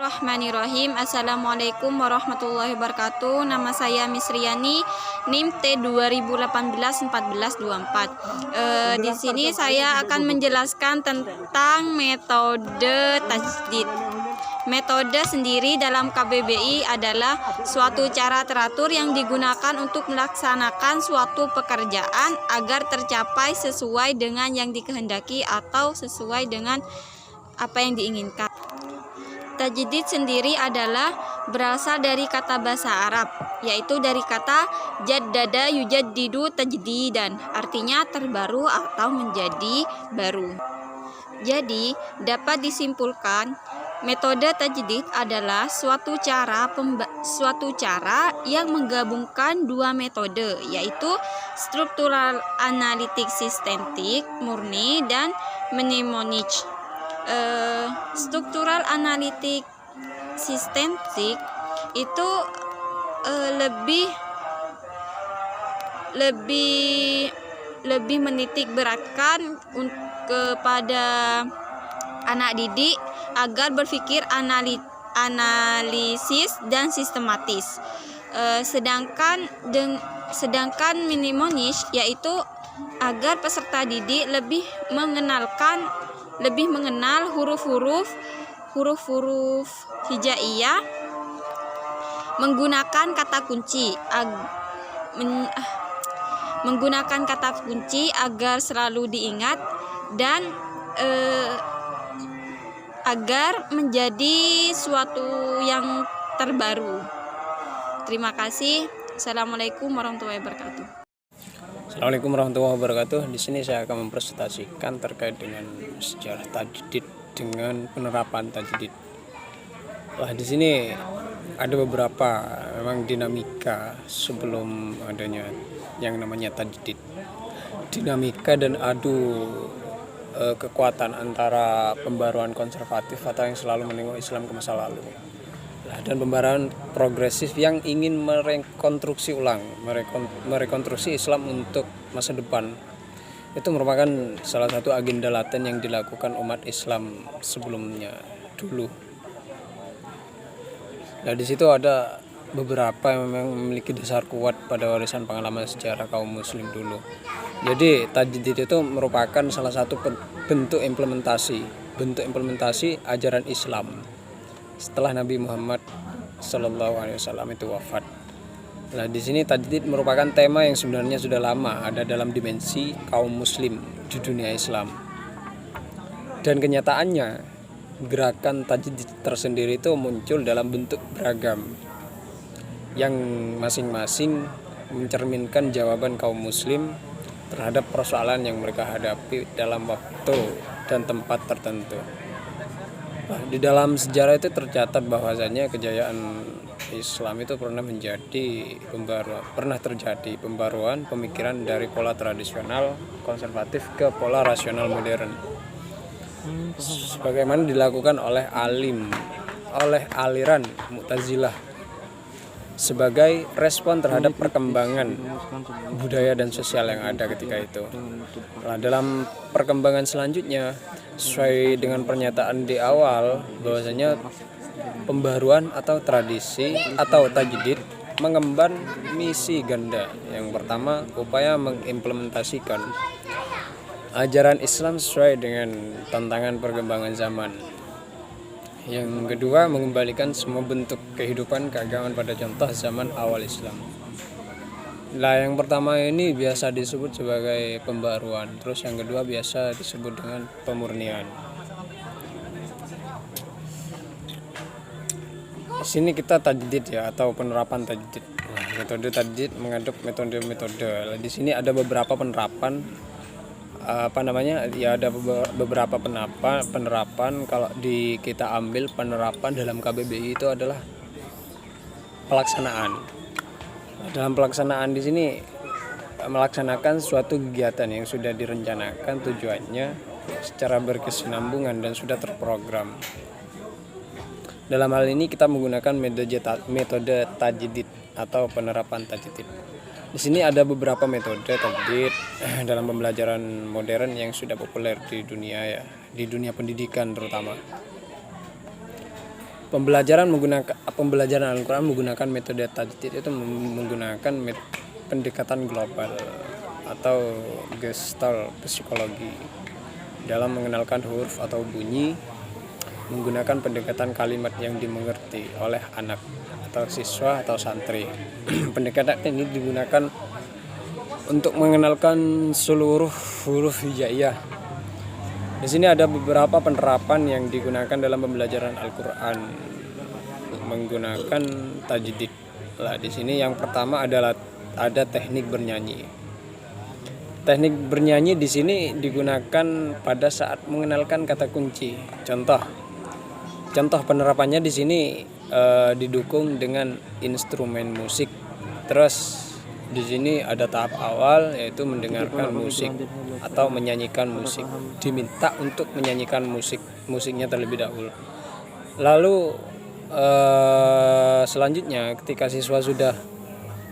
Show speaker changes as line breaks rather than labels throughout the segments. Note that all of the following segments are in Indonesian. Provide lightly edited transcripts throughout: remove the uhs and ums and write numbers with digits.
Bismillahirrahmanirrahim. Assalamualaikum warahmatullahi wabarakatuh. Nama saya Misriani, NIM T 2018-1424. Di sini saya akan menjelaskan tentang metode tajdid. Metode sendiri dalam KBBI adalah suatu cara teratur yang digunakan untuk melaksanakan suatu pekerjaan agar tercapai sesuai dengan yang dikehendaki atau sesuai dengan apa yang diinginkan. Tajdid sendiri adalah berasal dari kata bahasa Arab, yaitu dari kata jaddada yujaddidu tajdidan, artinya terbaru atau menjadi baru. Jadi, dapat disimpulkan metode tajdid adalah suatu cara yang menggabungkan dua metode, yaitu struktural analitik sistematik murni dan mnemonik. Struktural analitik sistematik itu lebih menitik beratkan kepada anak didik agar berpikir analisis dan sistematis. Sedangkan mnemonik yaitu agar peserta didik lebih mengenal huruf-huruf hijaiyah menggunakan kata kunci agar selalu diingat dan agar menjadi suatu yang terbaru. Terima kasih. Assalamualaikum warahmatullahi wabarakatuh.
Assalamualaikum warahmatullahi wabarakatuh. Di sini saya akan mempresentasikan terkait dengan sejarah tajdid dengan penerapan tajdid. Di sini ada beberapa memang dinamika sebelum adanya yang namanya tajdid. Dinamika dan adu kekuatan antara pembaruan konservatif atau yang selalu menengok Islam ke masa lalu, dan pembaruan progresif yang ingin merekonstruksi Islam untuk masa depan. Itu merupakan salah satu agenda laten yang dilakukan umat Islam sebelumnya dulu. Di situ ada beberapa yang memang memiliki dasar kuat pada warisan pengalaman sejarah kaum muslim dulu. Jadi tajdid itu merupakan salah satu bentuk implementasi ajaran Islam setelah Nabi Muhammad SAW itu wafat. Di sini tajdid merupakan tema yang sebenarnya sudah lama ada dalam dimensi kaum muslim di dunia Islam. Dan kenyataannya gerakan tajdid tersendiri itu muncul dalam bentuk beragam yang masing-masing mencerminkan jawaban kaum muslim terhadap persoalan yang mereka hadapi dalam waktu dan tempat tertentu. Di dalam sejarah itu tercatat bahwasanya kejayaan Islam itu pernah terjadi pembaruan pemikiran dari pola tradisional konservatif ke pola rasional modern, sebagaimana dilakukan oleh aliran Mu'tazilah sebagai respon terhadap perkembangan budaya dan sosial yang ada ketika itu. Dalam perkembangan selanjutnya, sesuai dengan pernyataan di awal bahwasanya pembaruan atau tradisi atau tajdid mengemban misi ganda. Yang pertama, upaya mengimplementasikan ajaran Islam sesuai dengan tantangan perkembangan zaman. Yang kedua, mengembalikan semua bentuk kehidupan keagamaan pada contoh zaman awal Islam. Yang pertama ini biasa disebut sebagai pembaruan, terus yang kedua biasa disebut dengan pemurnian. Di sini kita tajdid atau penerapan tajdid. Metode tajdid mengadop metode-metode. Di sini ada beberapa penerapan ada beberapa penerapan. Kalau kita ambil penerapan dalam KBBI itu adalah pelaksanaan. Dalam pelaksanaan di sini melaksanakan suatu kegiatan yang sudah direncanakan tujuannya secara berkesinambungan dan sudah terprogram. Dalam hal ini kita menggunakan metode tajdid atau penerapan tajdid. Di sini ada beberapa metode tajdid dalam pembelajaran modern yang sudah populer di dunia pendidikan terutama. Pembelajaran Al-Quran menggunakan metode tajdid itu menggunakan pendekatan global atau gestalt psikologi dalam mengenalkan huruf atau bunyi, menggunakan pendekatan kalimat yang dimengerti oleh anak atau siswa atau santri. Pendekatan ini digunakan untuk mengenalkan seluruh huruf hijaiyah. Di sini ada beberapa penerapan yang digunakan dalam pembelajaran Al-Quran menggunakan tajdid. Nah, di sini yang pertama adalah ada teknik bernyanyi. Teknik bernyanyi di sini digunakan pada saat mengenalkan kata kunci. Contoh penerapannya di sini didukung dengan instrumen musik. Terus di sini ada tahap awal yaitu mendengarkan musik atau menyanyikan musik. Diminta untuk menyanyikan musiknya terlebih dahulu. Lalu selanjutnya ketika siswa sudah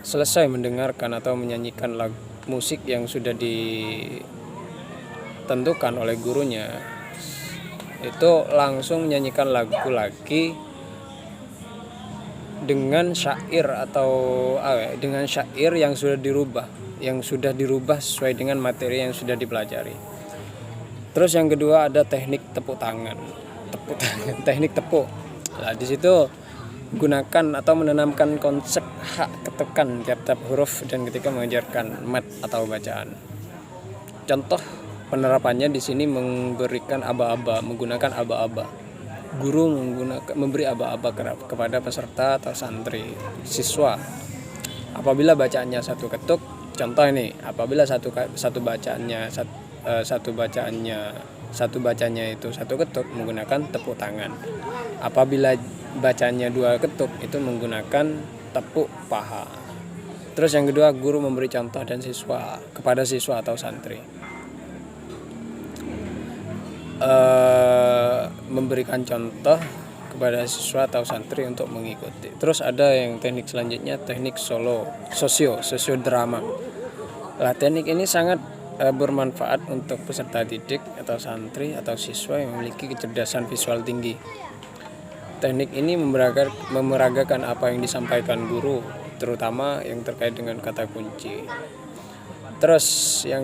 selesai mendengarkan atau menyanyikan musik yang sudah ditentukan oleh gurunya, itu langsung menyanyikan lagu lagi dengan syair dengan syair yang sudah dirubah sesuai dengan materi yang sudah dipelajari. Terus yang kedua ada teknik tepuk tangan, teknik tepuk. Nah, di situ gunakan atau menanamkan konsep hak ketekan tiap-tiap huruf dan ketika mengajarkan mat atau bacaan. Contoh penerapannya di sini menggunakan aba-aba. Guru memberi aba-aba kepada peserta atau santri, siswa. Apabila bacaannya satu ketuk, contoh ini, apabila satu bacaannya itu satu ketuk menggunakan tepuk tangan. Apabila bacanya 2 ketuk itu menggunakan tepuk paha. Terus yang kedua, guru memberi contoh kepada siswa atau santri. Memberikan contoh kepada siswa atau santri untuk mengikuti. Terus ada yang teknik selanjutnya, teknik sosiodrama. Lah, teknik ini sangat bermanfaat untuk peserta didik atau santri atau siswa yang memiliki kecerdasan visual tinggi. Teknik ini memeragakan apa yang disampaikan guru, terutama yang terkait dengan kata kunci. Terus yang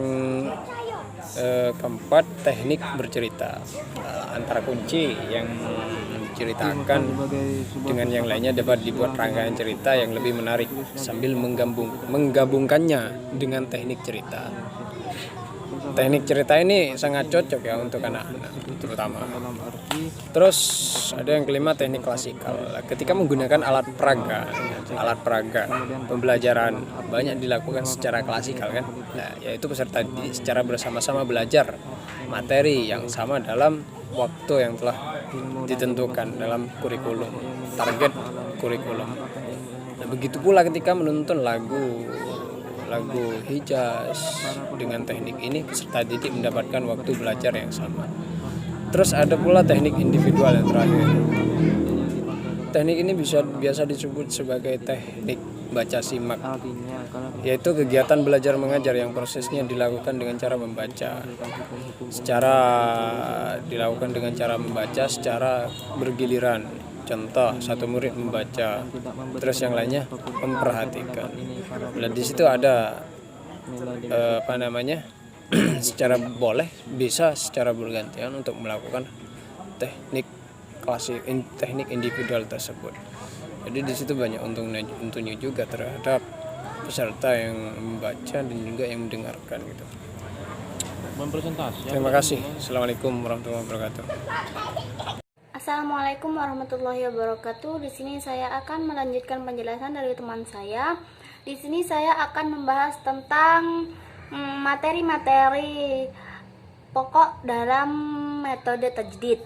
keempat, teknik bercerita. Antara kunci yang diceritakan dengan yang lainnya dapat dibuat rangkaian cerita yang lebih menarik sambil menggabungkannya dengan teknik cerita. Teknik cerita ini sangat cocok ya untuk anak-anak terutama. Terus ada yang kelima, teknik klasikal. Ketika menggunakan alat peraga pembelajaran banyak dilakukan secara klasikal kan. Nah, yaitu peserta secara bersama-sama belajar materi yang sama dalam waktu yang telah ditentukan dalam kurikulum, target kurikulum. Nah, begitu pula ketika menuntun lagu Hijaz. Dengan teknik ini peserta didik mendapatkan waktu belajar yang sama. Terus ada pula teknik individual yang terakhir. Teknik ini biasa disebut sebagai teknik baca simak, yaitu kegiatan belajar mengajar yang prosesnya dilakukan dengan cara membaca secara bergiliran. Contoh, satu murid membaca, terus yang lainnya memperhatikan. Dan di situ ada bisa secara bergantian untuk melakukan teknik individual tersebut. Jadi di situ banyak untungnya juga terhadap peserta yang membaca dan juga yang mendengarkan gitu. Terima kasih. Assalamualaikum warahmatullahi wabarakatuh.
Assalamualaikum warahmatullahi wabarakatuh. Di sini saya akan melanjutkan penjelasan dari teman saya. Di sini saya akan membahas tentang materi-materi pokok dalam metode tajdid.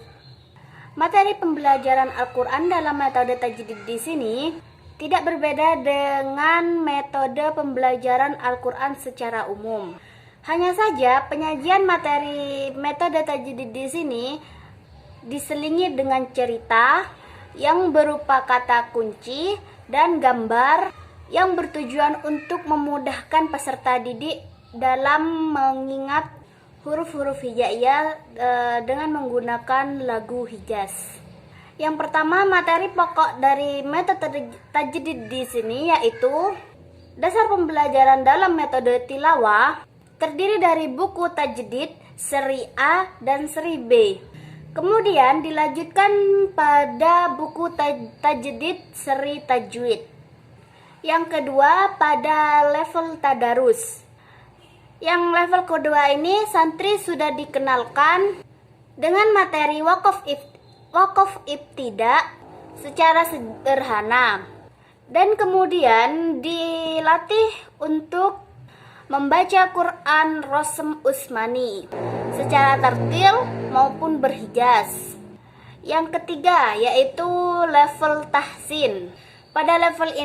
Materi pembelajaran Al-Quran dalam metode tajdid di sini tidak berbeda dengan metode pembelajaran Al-Quran secara umum. Hanya saja penyajian materi metode tajdid di sini diselingi dengan cerita yang berupa kata kunci dan gambar yang bertujuan untuk memudahkan peserta didik dalam mengingat huruf-huruf hijaiyah dengan menggunakan lagu Hijaz. Yang pertama, materi pokok dari metode tajdid di sini yaitu dasar pembelajaran dalam metode tilawah terdiri dari buku tajdid seri A dan seri B. Kemudian dilanjutkan pada buku tajdid seri tajwid. Yang kedua pada level tadarus. Yang level kedua ini santri sudah dikenalkan dengan materi wakaf ibtida secara sederhana. Dan kemudian dilatih untuk membaca Quran Rasm Utsmani secara tartil maupun berhijaz. Yang ketiga yaitu level tahsin. Pada level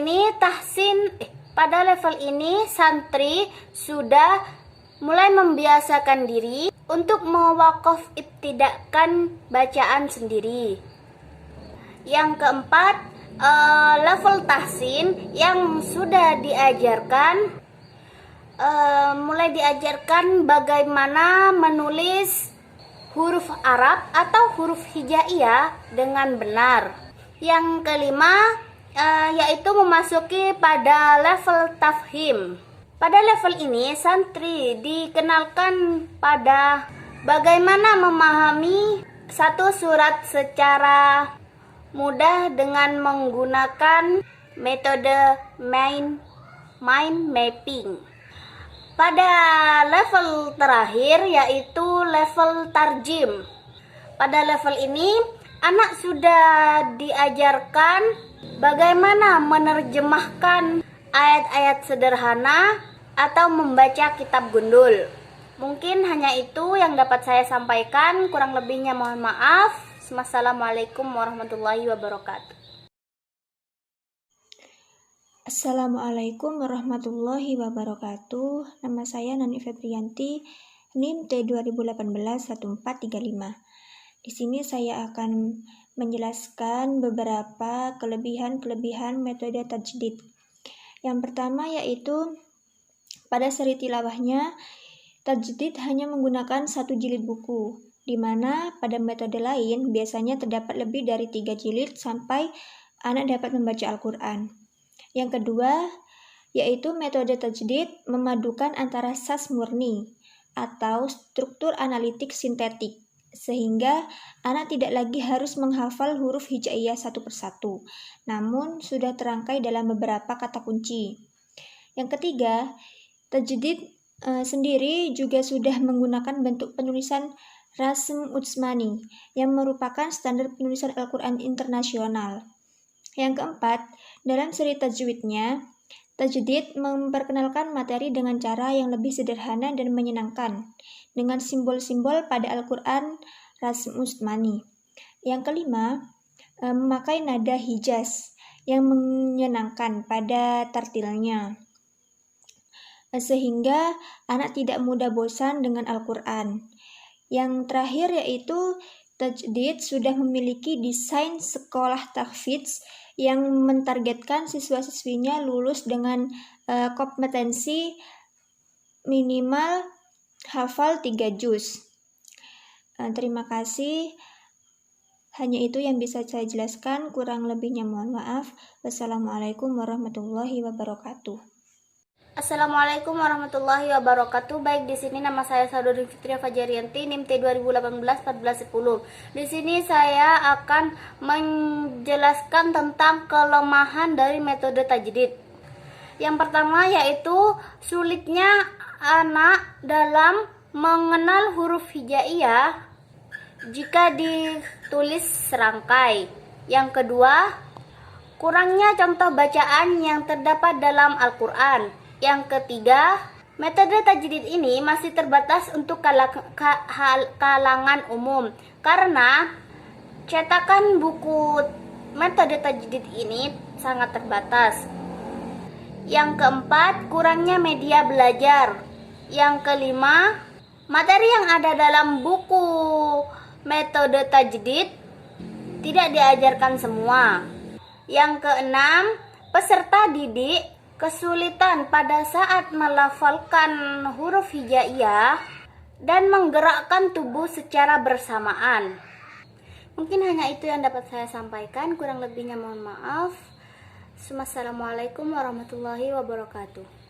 ini santri sudah mulai membiasakan diri untuk mewakaf ibtidakan bacaan sendiri. Yang keempat, level tahsin yang sudah diajarkan mulai diajarkan bagaimana menulis huruf Arab atau huruf hijaiyah dengan benar. Yang kelima yaitu memasuki pada level tafhim. Pada level ini santri dikenalkan pada bagaimana memahami satu surat secara mudah dengan menggunakan metode mind mapping. Pada level terakhir yaitu level tarjim. Pada level ini anak sudah diajarkan bagaimana menerjemahkan ayat-ayat sederhana atau membaca kitab gundul. Mungkin hanya itu yang dapat saya sampaikan, kurang lebihnya mohon maaf. Wassalamualaikum warahmatullahi wabarakatuh.
Assalamualaikum warahmatullahi wabarakatuh. Nama saya Nani Febrianti, NIM T2018-1435. Di sini saya akan menjelaskan beberapa kelebihan metode tajdid. Yang pertama yaitu pada seri tilawahnya, tajdid hanya menggunakan 1 jilid buku, di mana pada metode lain biasanya terdapat lebih dari 3 jilid sampai anak dapat membaca Al-Quran. Yang kedua, yaitu metode tajdid memadukan antara sas murni atau struktur analitik sintetik, sehingga anak tidak lagi harus menghafal huruf hijaiyah satu persatu, namun sudah terangkai dalam beberapa kata kunci. Yang ketiga, tajdid sendiri juga sudah menggunakan bentuk penulisan Rasm Utsmani yang merupakan standar penulisan Al-Quran internasional. Yang keempat, dalam seri tajwidnya, tajdid memperkenalkan materi dengan cara yang lebih sederhana dan menyenangkan, dengan simbol-simbol pada Al-Quran Rasm Utsmani. Yang kelima, memakai nada hijaz yang menyenangkan pada tartilnya, sehingga anak tidak mudah bosan dengan Al-Quran. Yang terakhir yaitu tajdid sudah memiliki desain sekolah tahfidz yang mentargetkan siswa-siswinya lulus dengan kompetensi minimal hafal 3 juz. Terima kasih. Hanya itu yang bisa saya jelaskan, kurang lebihnya mohon maaf. Wassalamualaikum warahmatullahi wabarakatuh.
Assalamualaikum warahmatullahi wabarakatuh. Baik, di sini nama saya Saudari Fitria Fajarianti, NIM T2018-1410. Di sini saya akan menjelaskan tentang kelemahan dari metode tajdid. Yang pertama yaitu sulitnya anak dalam mengenal huruf hijaiyah jika ditulis serangkai. Yang kedua, kurangnya contoh bacaan yang terdapat dalam Al-Quran. Yang ketiga, metode tajdid ini masih terbatas untuk kalangan umum karena cetakan buku metode tajdid ini sangat terbatas. Yang keempat, kurangnya media belajar. Yang kelima, materi yang ada dalam buku metode tajdid tidak diajarkan semua. Yang keenam, peserta didik kesulitan pada saat melafalkan huruf hijaiyah dan menggerakkan tubuh secara bersamaan. Mungkin hanya itu yang dapat saya sampaikan, kurang lebihnya mohon maaf. Assalamualaikum warahmatullahi wabarakatuh.